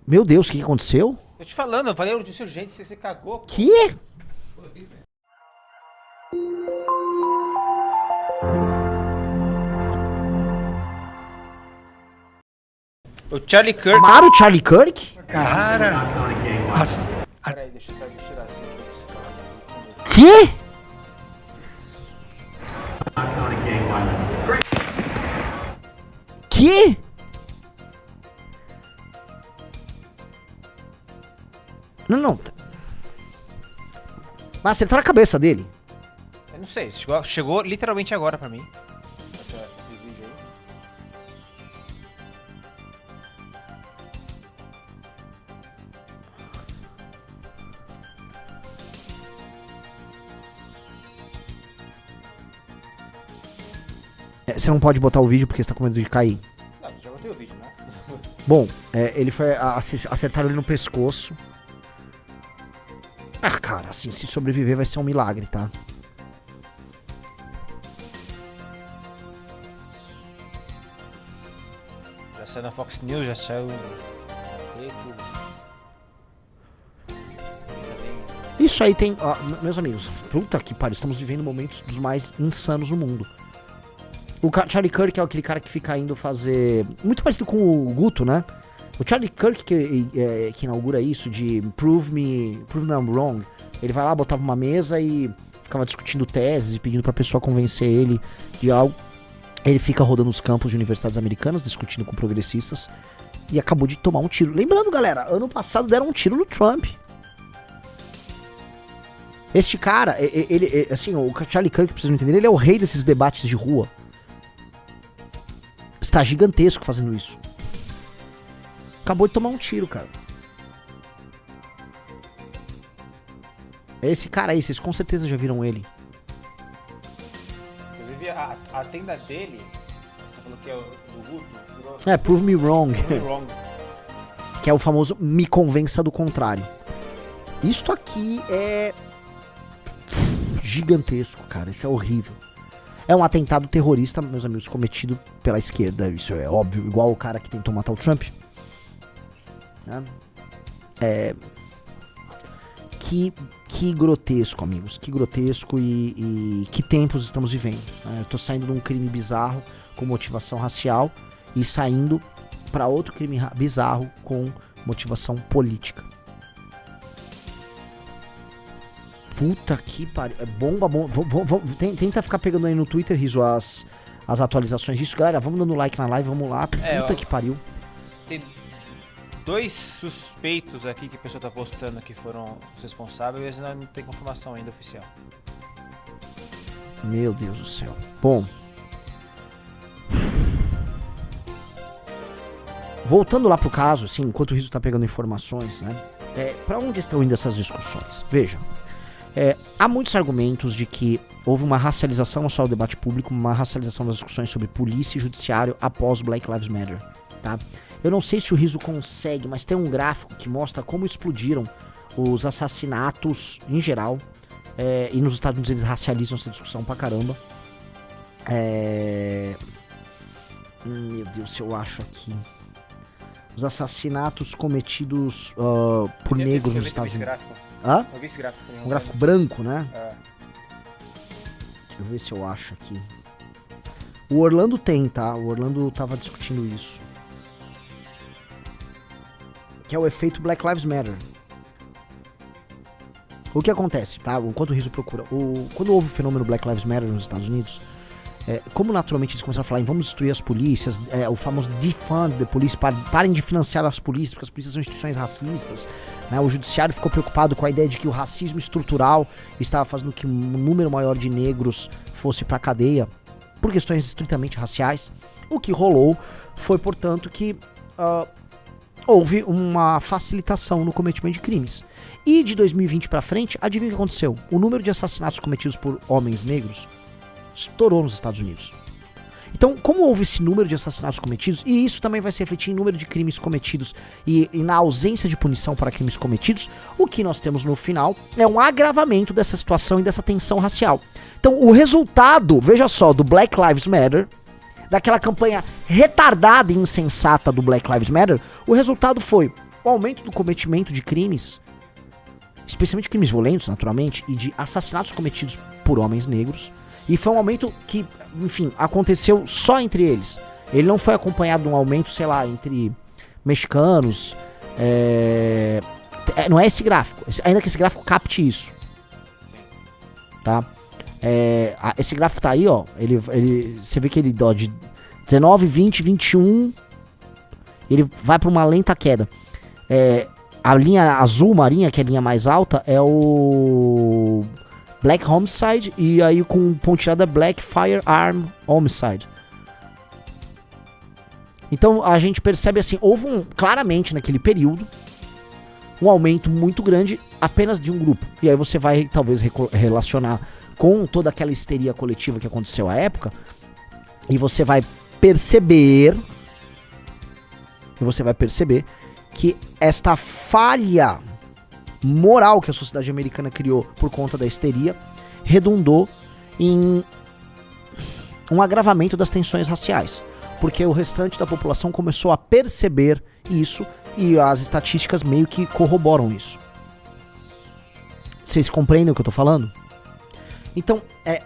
Meu Deus, o que aconteceu? Eu te falando, eu falei notícia urgente, você cagou. Pô. Que? O Charlie Kirk... Chamaram o Charlie Kirk? Cara, Peraí, deixa eu tirar assim. Que? Que? Não. Mas acertaram a cabeça dele. Eu não sei, chegou literalmente agora pra mim. Esse vídeo aí. Você não pode botar o vídeo porque você tá com medo de cair. Não, já botei o vídeo, né? Bom, ele foi. Acertaram ele no pescoço. Ah, cara, assim, se sobreviver vai ser um milagre, tá? Já saiu na Fox News, já saiu... Isso aí tem. Ó, meus amigos, puta que pariu, estamos vivendo momentos dos mais insanos do mundo. O Charlie Kirk é aquele cara que fica indo fazer. Muito parecido com o Guto, né? O Charlie Kirk que inaugura isso de Prove me I'm wrong. Ele vai lá, botava uma mesa e ficava discutindo teses e pedindo pra pessoa convencer ele de algo. Ele fica rodando os campos de universidades americanas, discutindo com progressistas. E acabou de tomar um tiro. Lembrando, galera, ano passado deram um tiro no Trump. Este cara, ele assim, o Charlie Kirk, pra vocês não entenderem, ele é o rei desses debates de rua. Está gigantesco fazendo isso. Acabou de tomar um tiro, cara. Esse cara aí, vocês com certeza já viram ele. Inclusive, a tenda dele, você falou que é o do Guto. Prove me wrong. Prove me wrong. Que é o famoso me convença do contrário. Isto aqui é gigantesco, cara. Isso é horrível. É um atentado terrorista, meus amigos, cometido pela esquerda. Isso é óbvio. Igual o cara que tentou matar o Trump. Que grotesco, amigos. Que grotesco e que tempos estamos vivendo. Eu tô saindo de um crime bizarro com motivação racial e saindo para outro crime bizarro com motivação política. Puta que pariu. É bomba. Tenta ficar pegando aí no Twitter, Riso, as atualizações disso. Galera, vamos dando like na live, vamos lá. Puta que pariu. Tem 2 suspeitos aqui que a pessoa tá postando que foram os responsáveis, mas não tem confirmação ainda oficial. Meu Deus do céu. Bom. Voltando lá pro caso, assim, enquanto o Riso tá pegando informações, né? Pra onde estão indo essas discussões? Veja. Há muitos argumentos de que houve uma racialização ao só o debate público, uma racialização das discussões sobre polícia e judiciário após Black Lives Matter, tá? Eu não sei se o Riso consegue, mas tem um gráfico que mostra como explodiram os assassinatos em geral, e nos Estados Unidos eles racializam essa discussão pra caramba. Meu Deus, se eu acho aqui... Os assassinatos cometidos por negros nos Estados Unidos. Hã? Eu vi esse gráfico. Um gráfico branco, né? É. Deixa eu ver se eu acho aqui. O Orlando tem, tá? O Orlando tava discutindo isso. Que é o efeito Black Lives Matter. O que acontece, tá? Enquanto o Riso procura. Quando houve o fenômeno Black Lives Matter nos Estados Unidos, como naturalmente eles começaram a falar em vamos destruir as polícias, o famoso defund the police, parem de financiar as polícias, porque as polícias são instituições racistas, né? O judiciário ficou preocupado com a ideia de que o racismo estrutural estava fazendo que um número maior de negros fosse pra cadeia por questões estritamente raciais. O que rolou foi, portanto, que houve uma facilitação no cometimento de crimes. E de 2020 pra frente, adivinha o que aconteceu? O número de assassinatos cometidos por homens negros estourou nos Estados Unidos. Então, como houve esse número de assassinatos cometidos, e isso também vai se refletir em número de crimes cometidos e na ausência de punição para crimes cometidos, o que nós temos no final é um agravamento dessa situação e dessa tensão racial. Então, o resultado, veja só, do Black Lives Matter, daquela campanha retardada e insensata do Black Lives Matter, o resultado foi o aumento do cometimento de crimes, especialmente crimes violentos, naturalmente, e de assassinatos cometidos por homens negros. E foi um aumento que, enfim, aconteceu só entre eles. Ele não foi acompanhado de um aumento, sei lá, entre mexicanos. Não é esse gráfico, ainda que esse gráfico capte isso. Sim. Tá? Esse gráfico tá aí, ó. Você vê que ele dá de 19, 20, 21. Ele vai pra uma lenta queda. A linha azul marinha, que é a linha mais alta, é o Black Homicide. E aí com pontilhada Black Firearm Homicide. Então a gente percebe assim, houve claramente naquele período um aumento muito grande apenas de um grupo. E aí você vai talvez relacionar com toda aquela histeria coletiva que aconteceu à época, e você vai perceber que esta falha moral que a sociedade americana criou por conta da histeria redundou em um agravamento das tensões raciais, porque o restante da população começou a perceber isso e as estatísticas meio que corroboram isso. Vocês compreendem o que eu tô falando? Então,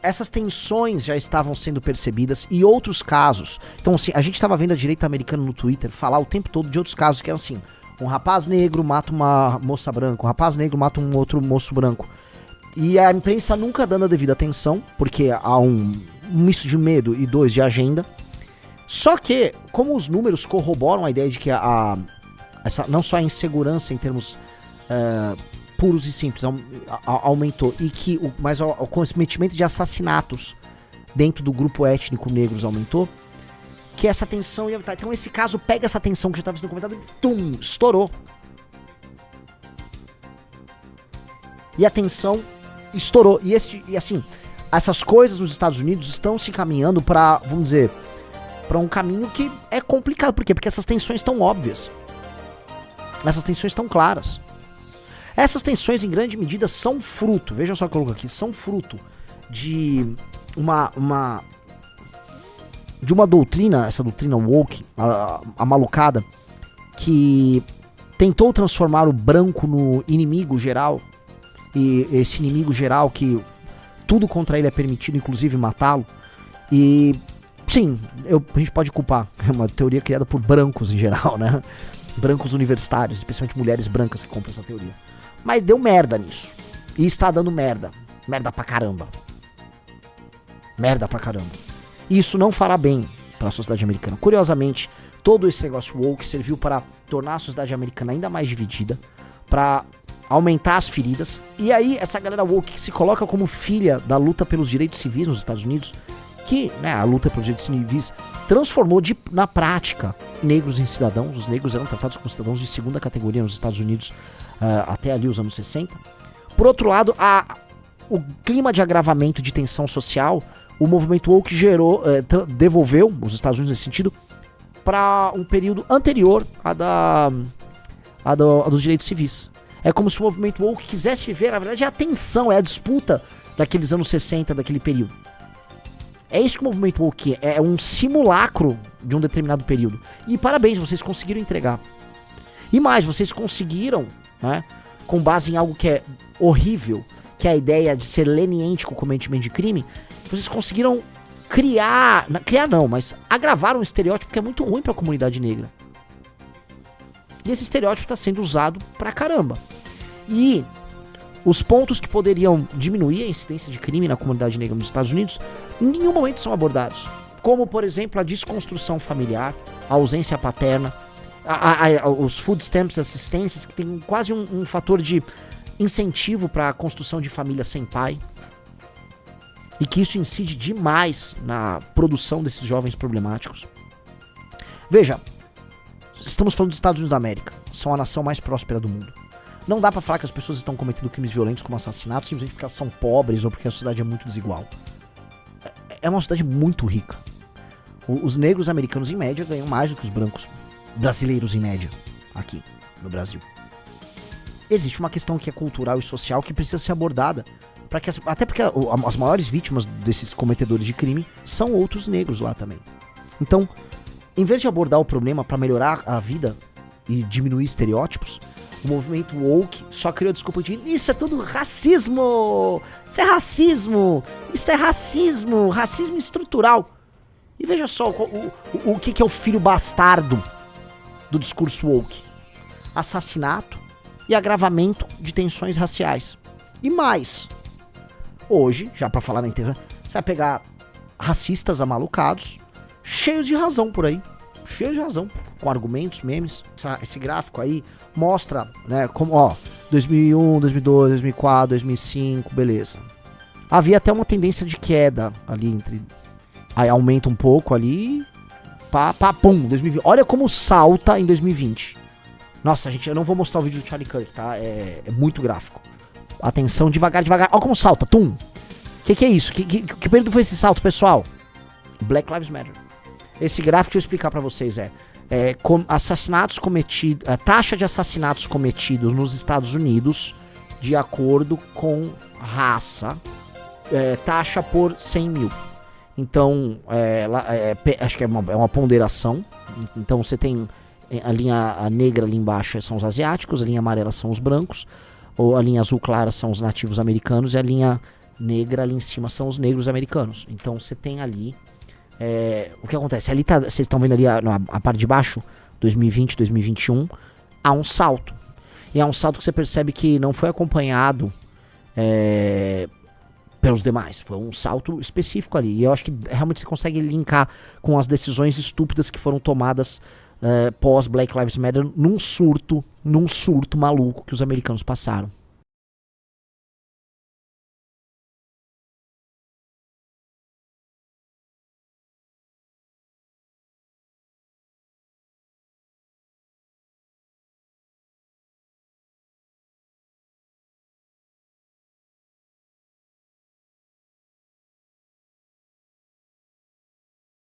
essas tensões já estavam sendo percebidas e outros casos. Então, assim, a gente estava vendo a direita americana no Twitter falar o tempo todo de outros casos que eram assim: um rapaz negro mata uma moça branca, um rapaz negro mata um outro moço branco. E a imprensa nunca dando a devida atenção, porque há um misto de medo e de agenda. Só que, como os números corroboram a ideia de que essa, não só a insegurança em termos puros e simples aumentou, e que o cometimento de assassinatos dentro do grupo étnico negros aumentou, que essa tensão ia aumentar. Então esse caso pega essa tensão que já estava sendo comentada e estourou. E a tensão estourou. E assim, essas coisas nos Estados Unidos estão se caminhando para, vamos dizer, para um caminho que é complicado. Por quê? Porque essas tensões estão óbvias. Essas tensões estão claras. Essas tensões, em grande medida, são fruto, veja só o que eu coloco aqui, são fruto de uma doutrina, essa doutrina woke, a malucada, que tentou transformar o branco no inimigo geral, e esse inimigo geral que tudo contra ele é permitido, inclusive matá-lo. E sim, a gente pode culpar, é uma teoria criada por brancos em geral, né? Brancos universitários, especialmente mulheres brancas que compram essa teoria. Mas deu merda nisso. E está dando merda. Merda pra caramba. Merda pra caramba. E isso não fará bem para a sociedade americana. Curiosamente, todo esse negócio woke serviu para tornar a sociedade americana ainda mais dividida, para aumentar as feridas. E aí, essa galera woke que se coloca como filha da luta pelos direitos civis nos Estados Unidos, que, né, a luta pelos direitos civis transformou na prática negros em cidadãos. Os negros eram tratados como cidadãos de segunda categoria nos Estados Unidos até ali os anos 60. Por outro lado, o clima de agravamento de tensão social, o movimento woke devolveu os Estados Unidos nesse sentido para um período anterior a dos direitos civis. É como se o movimento woke quisesse viver, na verdade, a tensão, é a disputa daqueles anos 60, daquele período. É isso que o movimento woke é um simulacro de um determinado período. E parabéns, vocês conseguiram entregar. E mais, vocês conseguiram, né, com base em algo que é horrível, que é a ideia de ser leniente com o cometimento de crime, vocês conseguiram mas agravar um estereótipo que é muito ruim para a comunidade negra. E esse estereótipo está sendo usado pra caramba. E os pontos que poderiam diminuir a incidência de crime na comunidade negra nos Estados Unidos, em nenhum momento são abordados. Como, por exemplo, a desconstrução familiar, a ausência paterna, os food stamps, assistências, que tem quase um fator de incentivo para a construção de família sem pai. E que isso incide demais na produção desses jovens problemáticos. Veja, estamos falando dos Estados Unidos da América. São a nação mais próspera do mundo. Não dá pra falar que as pessoas estão cometendo crimes violentos como assassinatos simplesmente porque elas são pobres ou porque a sociedade é muito desigual. É uma sociedade muito rica. Os negros americanos, em média, ganham mais do que os brancos brasileiros, em média, aqui no Brasil. Existe uma questão que é cultural e social que precisa ser abordada. Até porque as maiores vítimas desses cometedores de crime são outros negros lá também. Então, em vez de abordar o problema para melhorar a vida e diminuir estereótipos, o movimento woke só criou desculpa de isso é tudo racismo, isso é racismo, isso é racismo, racismo estrutural. E veja só o que é o filho bastardo do discurso woke: assassinato e agravamento de tensões raciais. E mais, hoje, já pra falar na internet, você vai pegar racistas amalucados, cheios de razão por aí, cheios de razão, com argumentos, memes. Esse gráfico aí mostra, né, como, ó, 2001, 2002, 2004, 2005, beleza. Havia até uma tendência de queda ali entre... Aí aumenta um pouco ali, pum, 2020. Olha como salta em 2020. Nossa, gente, eu não vou mostrar o vídeo do Charlie Kirk, tá? É muito gráfico. Atenção, devagar, devagar. Olha como salta, tum. Que é isso? Que período foi esse salto, pessoal? Black Lives Matter. Esse gráfico, deixa eu explicar pra vocês, assassinatos cometidos, taxa de assassinatos cometidos nos Estados Unidos de acordo com raça, taxa por 100 mil. Então, acho que é uma ponderação. Então você tem a linha negra ali embaixo são os asiáticos, a linha amarela são os brancos, ou a linha azul clara são os nativos americanos e a linha negra ali em cima são os negros americanos. Então você tem ali o que acontece? Ali tá, vocês estão vendo ali a parte de baixo, 2020, 2021, há um salto. E é um salto que você percebe que não foi acompanhado pelos demais. Foi um salto específico ali. E eu acho que realmente você consegue linkar com as decisões estúpidas que foram tomadas pós Black Lives Matter num surto maluco que os americanos passaram.